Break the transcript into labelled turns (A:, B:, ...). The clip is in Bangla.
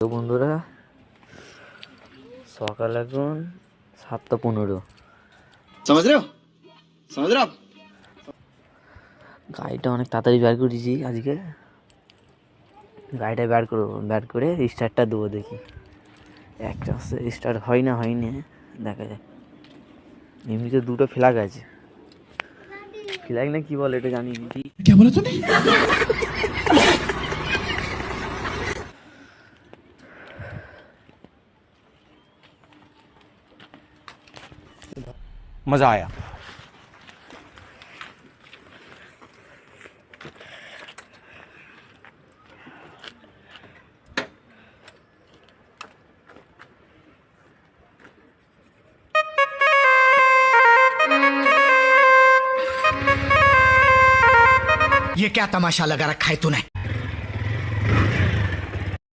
A: তো বন্ধুরা, সকাল এখন 7:15।
B: समझ रहे हो समझ रहे हो आप
A: গাড়িটা অনেক তাড়াতাড়ি বের করেছি আজকে। গাড়িটা বের করে স্টার্টটা দেবো, দেখি একটা স্টার্ট হয় না হয়নি দেখা যায়। এমনিতে দুটো ফ্ল্যাগ আছে, ফ্ল্যাগ না কি বলে এটা জানি না ঠিক।
B: क्या बोला तूने
C: मजा आया।
B: ये क्या तमाशा लगा रखा है तूने